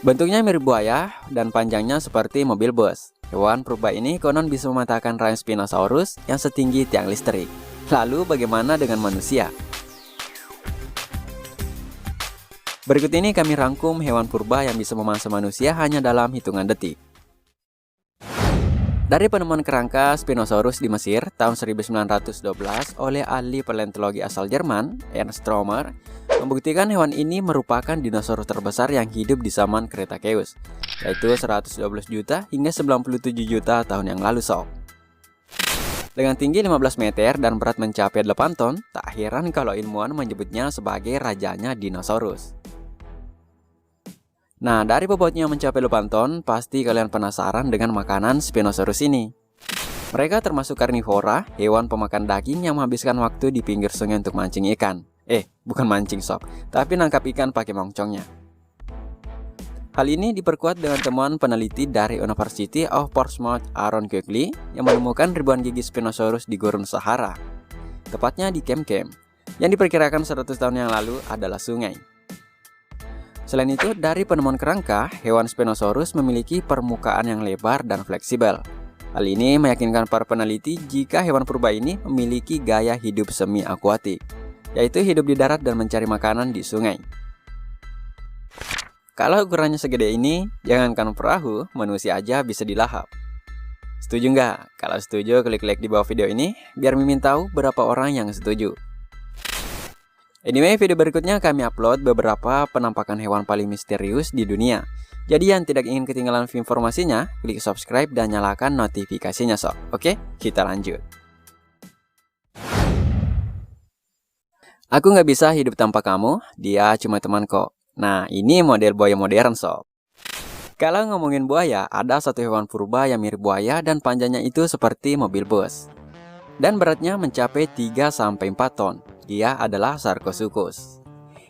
Bentuknya mirip buaya dan panjangnya seperti mobil bus. Hewan purba ini konon bisa mematahkan rahang Spinosaurus yang setinggi tiang listrik. Lalu bagaimana dengan manusia? Berikut ini kami rangkum hewan purba yang bisa memangsa manusia hanya dalam hitungan detik. Dari penemuan kerangka Spinosaurus di Mesir tahun 1912 oleh ahli paleontologi asal Jerman, Ernst Traumer, membuktikan hewan ini merupakan dinosaurus terbesar yang hidup di zaman Cretaceous, yaitu 112 juta hingga 97 juta tahun yang lalu sob. Dengan tinggi 15 meter dan berat mencapai 8 ton, tak heran kalau ilmuwan menyebutnya sebagai rajanya dinosaurus. Nah, dari bobotnya mencapai 8 ton, pasti kalian penasaran dengan makanan Spinosaurus ini. Mereka termasuk karnivora, hewan pemakan daging yang menghabiskan waktu di pinggir sungai untuk mancing ikan. Bukan mancing sob, tapi nangkap ikan pakai mongcongnya. Hal ini diperkuat dengan temuan peneliti dari University of Portsmouth Aaron Quigley yang menemukan ribuan gigi Spinosaurus di gurun Sahara, tepatnya di Kem-Kem, yang diperkirakan 100 tahun yang lalu adalah sungai. Selain itu, dari penemuan kerangka, hewan Spinosaurus memiliki permukaan yang lebar dan fleksibel. Hal ini meyakinkan para peneliti jika hewan purba ini memiliki gaya hidup semi-akuatik, yaitu hidup di darat dan mencari makanan di sungai. Kalau ukurannya segede ini, jangankan perahu, manusia aja bisa dilahap. Setuju nggak? Kalau setuju, klik like di bawah video ini, biar Mimin tahu berapa orang yang setuju. Anyway, video berikutnya kami upload beberapa penampakan hewan paling misterius di dunia. Jadi yang tidak ingin ketinggalan informasinya, klik subscribe dan nyalakan notifikasinya sob. Oke, kita lanjut. Aku nggak bisa hidup tanpa kamu, dia cuma teman kok. Nah, ini model buaya modern sob. Kalau ngomongin buaya, ada satu hewan purba yang mirip buaya dan panjangnya itu seperti mobil bus. Dan beratnya mencapai 3-4 ton. Dia adalah Sarcosuchus.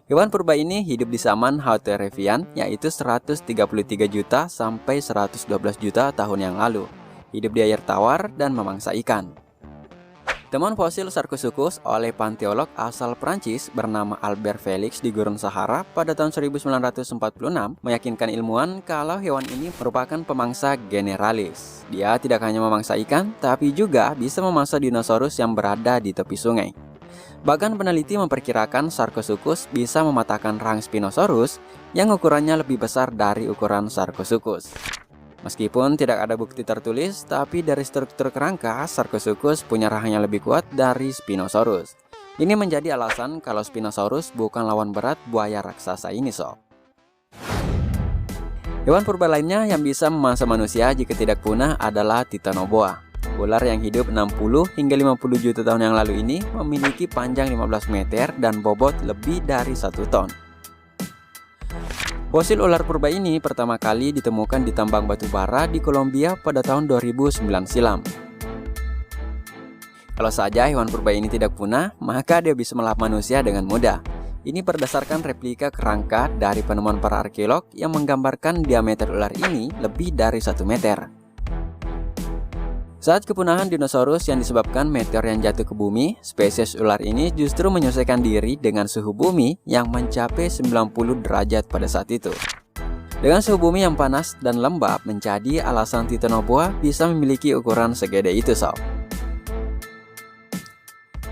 Hewan purba ini hidup di zaman Hauterivian, yaitu 133 juta sampai 112 juta tahun yang lalu. Hidup di air tawar dan memangsa ikan. Temuan fosil Sarcosuchus oleh panteolog asal Prancis bernama Albert Felix di gurun Sahara pada tahun 1946 meyakinkan ilmuwan kalau hewan ini merupakan pemangsa generalis. Dia tidak hanya memangsa ikan, tapi juga bisa memangsa dinosaurus yang berada di tepi sungai. Bahkan peneliti memperkirakan Sarcosuchus bisa mematahkan rahang Spinosaurus yang ukurannya lebih besar dari ukuran Sarcosuchus. Meskipun tidak ada bukti tertulis, tapi dari struktur kerangka, Sarcosuchus punya rahang yang lebih kuat dari Spinosaurus. Ini menjadi alasan kalau Spinosaurus bukan lawan berat buaya raksasa ini sob. Hewan purba lainnya yang bisa memangsa manusia jika tidak punah adalah Titanoboa. Ular yang hidup 60 hingga 50 juta tahun yang lalu ini memiliki panjang 15 meter dan bobot lebih dari 1 ton. Fosil ular purba ini pertama kali ditemukan di tambang batu bara di Kolombia pada tahun 2009 silam. Kalau saja hewan purba ini tidak punah, maka dia bisa melahap manusia dengan mudah. Ini berdasarkan replika kerangka dari penemuan para arkeolog yang menggambarkan diameter ular ini lebih dari 1 meter. Saat kepunahan dinosaurus yang disebabkan meteor yang jatuh ke bumi, spesies ular ini justru menyesuaikan diri dengan suhu bumi yang mencapai 90 derajat pada saat itu. Dengan suhu bumi yang panas dan lembab menjadi alasan Titanoboa bisa memiliki ukuran segede itu sob.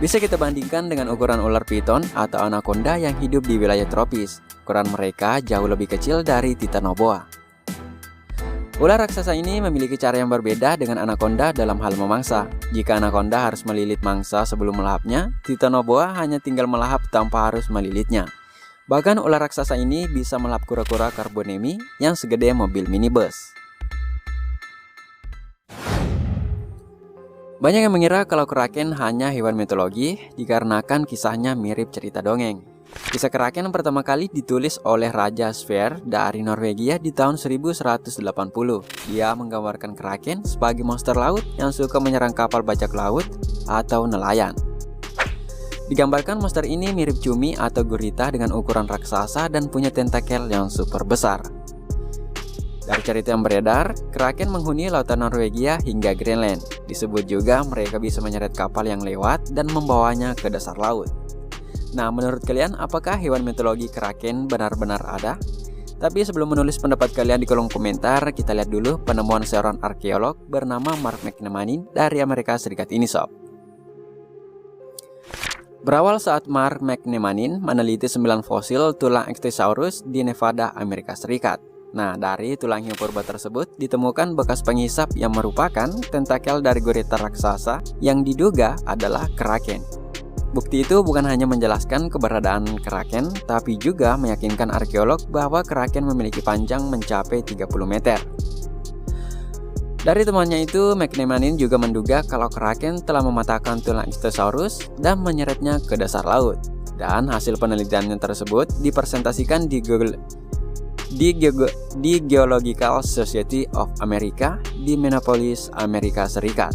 Bisa kita bandingkan dengan ukuran ular piton atau anaconda yang hidup di wilayah tropis. Ukuran mereka jauh lebih kecil dari Titanoboa. Ular raksasa ini memiliki cara yang berbeda dengan anaconda dalam hal memangsa. Jika anaconda harus melilit mangsa sebelum melahapnya, Titanoboa hanya tinggal melahap tanpa harus melilitnya. Bahkan ular raksasa ini bisa melahap kura-kura karbonemi yang segede mobil minibus. Banyak yang mengira kalau Kraken hanya hewan mitologi dikarenakan kisahnya mirip cerita dongeng. Kisah Kraken pertama kali ditulis oleh Raja Sverre dari Norwegia di tahun 1180. Dia menggambarkan Kraken sebagai monster laut yang suka menyerang kapal bajak laut atau nelayan. Digambarkan monster ini mirip cumi atau gurita dengan ukuran raksasa dan punya tentakel yang super besar. Dari cerita yang beredar, Kraken menghuni lautan Norwegia hingga Greenland. Disebut juga mereka bisa menyeret kapal yang lewat dan membawanya ke dasar laut. Nah, menurut kalian apakah hewan mitologi Kraken benar-benar ada? Tapi sebelum menulis pendapat kalian di kolom komentar, kita lihat dulu penemuan seorang arkeolog bernama Mark McNemanin dari Amerika Serikat ini sob. Berawal saat Mark McNemanin meneliti 9 fosil tulang Ichthyosaurus di Nevada, Amerika Serikat. Nah, dari tulang hiu purba tersebut ditemukan bekas penghisap yang merupakan tentakel dari gurita raksasa yang diduga adalah kraken. Bukti itu bukan hanya menjelaskan keberadaan kraken, tapi juga meyakinkan arkeolog bahwa kraken memiliki panjang mencapai 30 meter. Dari temuannya itu, McNemanin juga menduga kalau kraken telah mematahkan tulang Ichthyosaurus dan menyeretnya ke dasar laut. Dan hasil penelitiannya tersebut dipresentasikan di Geological Society of America di Minneapolis, Amerika Serikat.